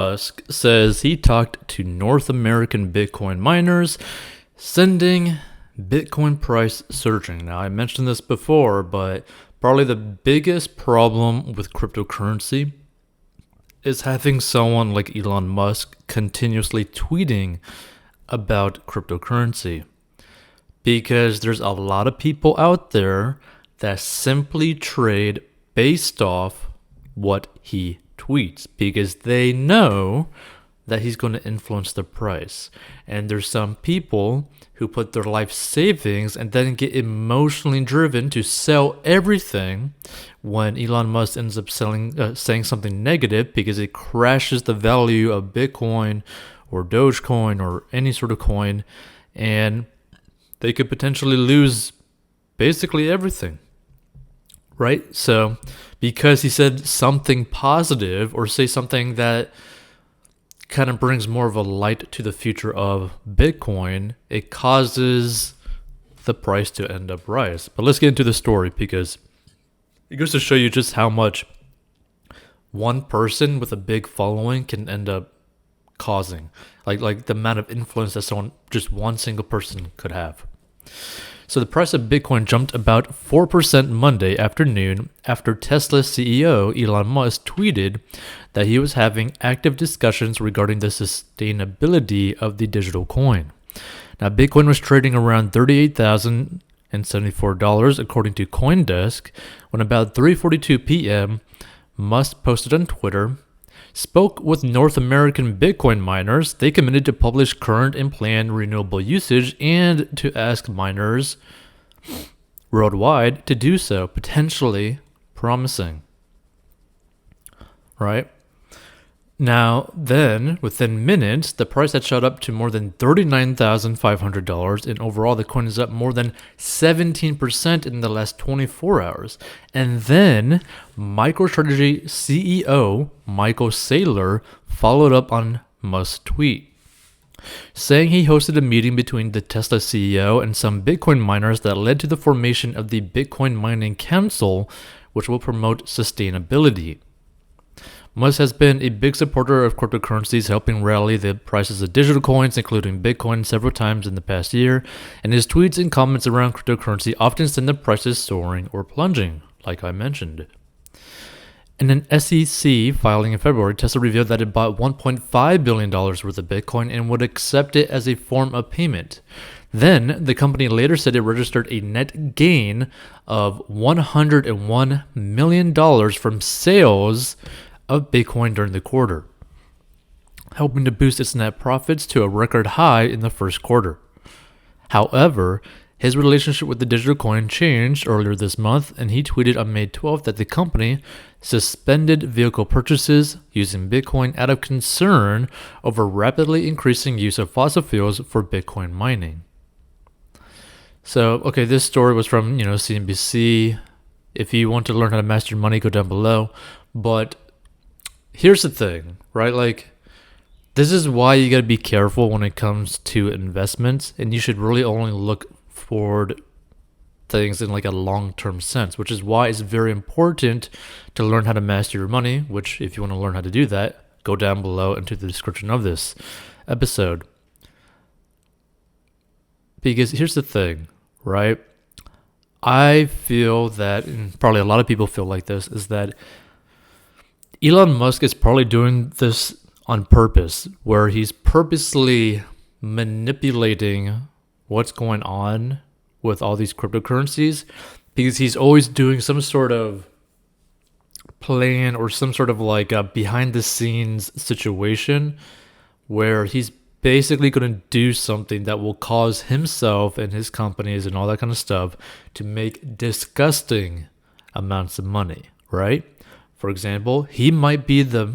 Musk says he talked to North American Bitcoin miners, sending Bitcoin price surging. Now, I mentioned this before, but probably the biggest problem with cryptocurrency is having someone like Elon Musk continuously tweeting about cryptocurrency. Because there's a lot of people out there that simply trade based off what he tweets because they know that he's going to influence the price. And there's some people who put their life savings and then get emotionally driven to sell everything when Elon Musk ends up saying something negative because it crashes the value of Bitcoin or Dogecoin or any sort of coin, and they could potentially lose basically everything, right? So because he said something positive or say something that kind of brings more of a light to the future of Bitcoin, it causes the price to end up rise. But let's get into the story because it goes to show you just how much one person with a big following can end up causing. Like the amount of influence that just one single person could have. So the price of Bitcoin jumped about 4% Monday afternoon after Tesla CEO Elon Musk tweeted that he was having active discussions regarding the sustainability of the digital coin. Now, Bitcoin was trading around $38,074 according to CoinDesk when about 3:42 p.m. Musk posted on Twitter, spoke with North American Bitcoin miners. They committed to publish current and planned renewable usage and to ask miners worldwide to do so, potentially promising. Right? Now, then, within minutes, the price had shot up to more than $39,500, and overall the coin is up more than 17% in the last 24 hours. And then, MicroStrategy CEO Michael Saylor followed up on Musk's tweet, saying he hosted a meeting between the Tesla CEO and some Bitcoin miners that led to the formation of the Bitcoin Mining Council, which will promote sustainability. Musk has been a big supporter of cryptocurrencies, helping rally the prices of digital coins, including Bitcoin, several times in the past year, and his tweets and comments around cryptocurrency often send the prices soaring or plunging, like I mentioned. In an SEC filing in February, Tesla revealed that it bought $1.5 billion worth of Bitcoin and would accept it as a form of payment. Then, the company later said it registered a net gain of $101 million from sales of Bitcoin during the quarter, helping to boost its net profits to a record high in the first quarter. However, his relationship with the digital coin changed earlier this month, and he tweeted on May 12th that the company suspended vehicle purchases using Bitcoin out of concern over rapidly increasing use of fossil fuels for Bitcoin mining. So, okay, this story was from, CNBC. If you want to learn how to master your money, go down below. But here's the thing, right? Like, this is why you got to be careful when it comes to investments, and you should really only look forward things in like a long-term sense, which is why it's very important to learn how to master your money, which if you want to learn how to do that, go down below into the description of this episode. Because here's the thing, right? I feel that, and probably a lot of people feel like this, is that Elon Musk is probably doing this on purpose, where he's purposely manipulating what's going on with all these cryptocurrencies because he's always doing some sort of plan or some sort of like a behind the scenes situation where he's basically going to do something that will cause himself and his companies and all that kind of stuff to make disgusting amounts of money, right? For example, he might be the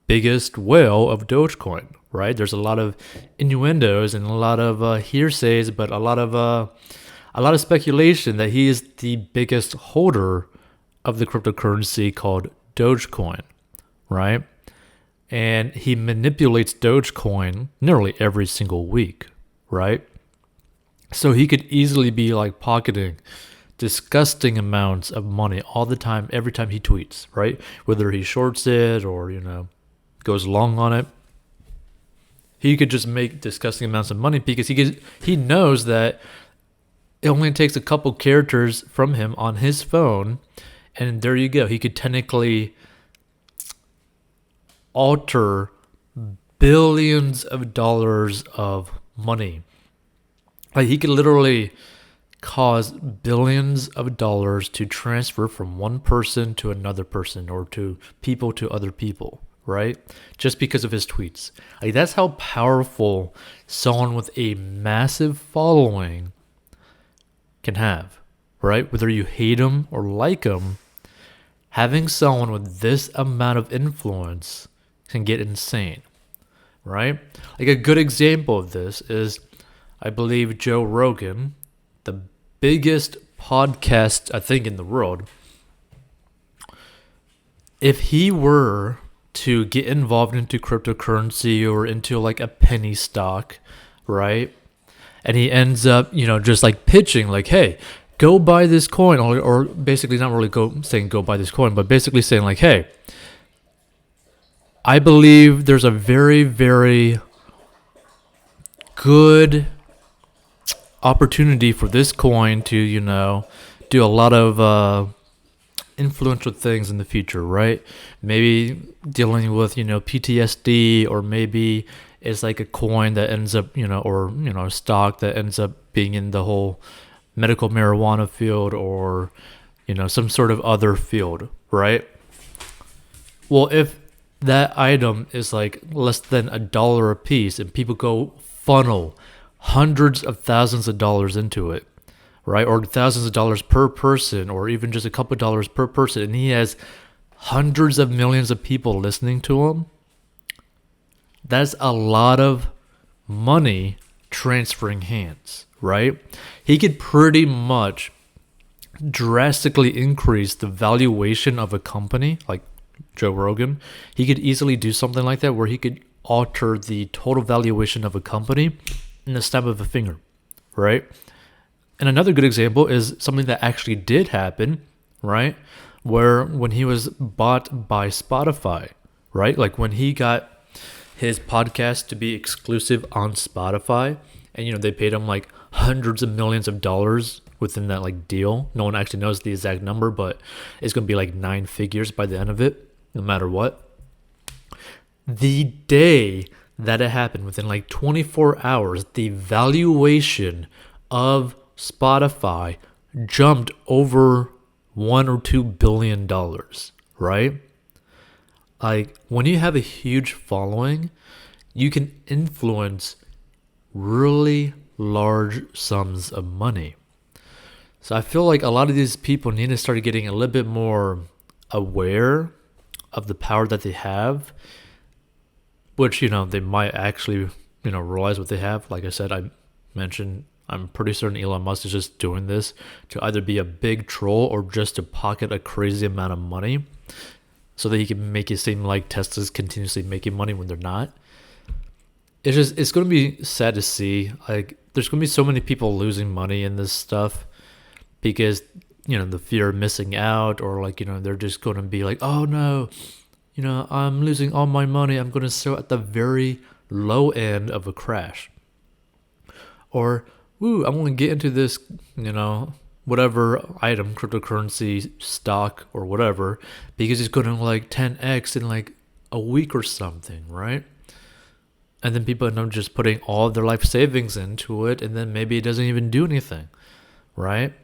biggest whale of Dogecoin, right? There's a lot of innuendos and a lot of hearsays, but a lot of speculation that he is the biggest holder of the cryptocurrency called Dogecoin, right? And he manipulates Dogecoin nearly every single week, right? So he could easily be like pocketing disgusting amounts of money all the time, every time he tweets, right? Whether he shorts it or, goes long on it, he could just make disgusting amounts of money because he knows that it only takes a couple characters from him on his phone, and there you go. He could technically alter billions of dollars of money. Like he could literally cause billions of dollars to transfer from one person to another person or to people to other people, right? Just because of his tweets. Like that's how powerful someone with a massive following can have, right? Whether you hate him or like him, having someone with this amount of influence can get insane, right? Like a good example of this is, I believe, Joe Rogan, the biggest podcast, I think, in the world. If he were to get involved into cryptocurrency or into like a penny stock, right? And he ends up, just like pitching like, hey, go buy this coin, or basically not really saying go buy this coin, but basically saying like, hey, I believe there's a very, very good opportunity for this coin to, do a lot of influential things in the future, right? Maybe dealing with, PTSD, or maybe it's like a coin that ends up, or, a stock that ends up being in the whole medical marijuana field, or, some sort of other field, right? Well, if that item is like less than $1 a piece and people go funnel hundreds of thousands of dollars into it, right? Or thousands of dollars per person, or even just a couple of dollars per person, and he has hundreds of millions of people listening to him, that's a lot of money transferring hands, right? He could pretty much drastically increase the valuation of a company like Joe Rogan. He could easily do something like that where he could alter the total valuation of a company in the snap of a finger, right? And another good example is something that actually did happen, right? Where when he was bought by Spotify, right? Like when he got his podcast to be exclusive on Spotify, and they paid him like hundreds of millions of dollars within that like deal. No one actually knows the exact number, but it's going to be like 9 figures by the end of it, no matter what. The day that it happened, within like 24 hours, the valuation of Spotify jumped over $1 or $2 billion, right? Like when you have a huge following, you can influence really large sums of money. So I feel like a lot of these people need to start getting a little bit more aware of the power that they have, which, they might actually, realize what they have. Like I said, I mentioned, I'm pretty certain Elon Musk is just doing this to either be a big troll or just to pocket a crazy amount of money so that he can make it seem like Tesla's continuously making money when they're not. It's going to be sad to see. Like, there's going to be so many people losing money in this stuff because, the fear of missing out, or like, they're just going to be like, oh no, I'm losing all my money. I'm going to sell at the very low end of a crash. Or, ooh, I'm going to get into this, whatever item, cryptocurrency, stock, or whatever, because it's going to like 10x in like a week or something, right? And then people end up just putting all of their life savings into it, and then maybe it doesn't even do anything, right?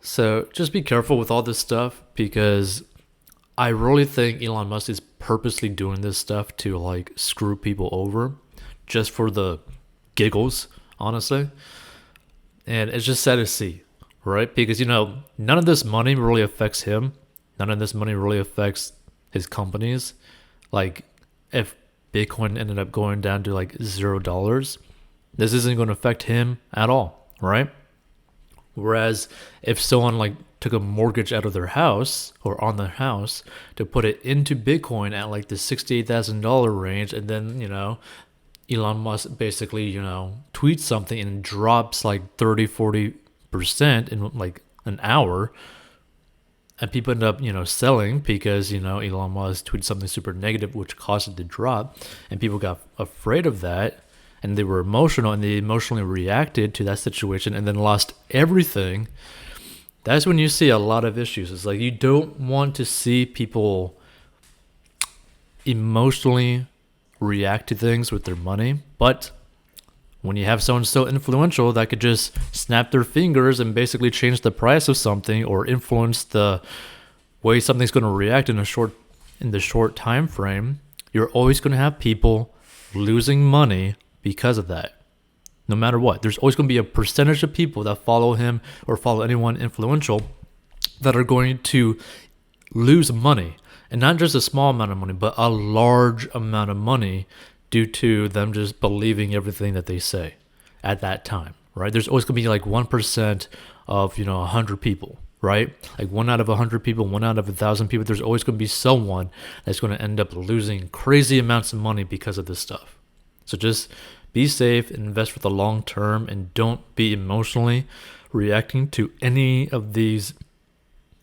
So just be careful with all this stuff, because I really think Elon Musk is purposely doing this stuff to like screw people over just for the giggles, honestly. And it's just sad to see, right? Because, none of this money really affects him. None of this money really affects his companies. Like, if Bitcoin ended up going down to like $0, this isn't going to affect him at all, right? Whereas if someone like took a mortgage out of their house or on their house to put it into Bitcoin at like the $68,000 range, and then, Elon Musk basically, tweets something and drops like 30-40% in like an hour, and people end up, selling because, Elon Musk tweeted something super negative, which caused it to drop. And people got afraid of that and they were emotional and they emotionally reacted to that situation and then lost everything. That's when you see a lot of issues. It's like you don't want to see people emotionally react to things with their money, but when you have someone so influential that could just snap their fingers and basically change the price of something or influence the way something's going to react in the short time frame, you're always going to have people losing money because of that. No matter what, there's always going to be a percentage of people that follow him or follow anyone influential that are going to lose money, and not just a small amount of money, but a large amount of money due to them just believing everything that they say at that time, right? There's always going to be like 1% of, 100 people, right? Like 1 out of 100 people, 1 out of 1,000 people, there's always going to be someone that's going to end up losing crazy amounts of money because of this stuff. So just be safe, invest for the long term, and don't be emotionally reacting to any of these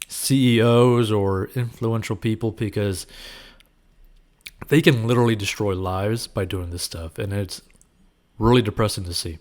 CEOs or influential people, because they can literally destroy lives by doing this stuff, and it's really depressing to see.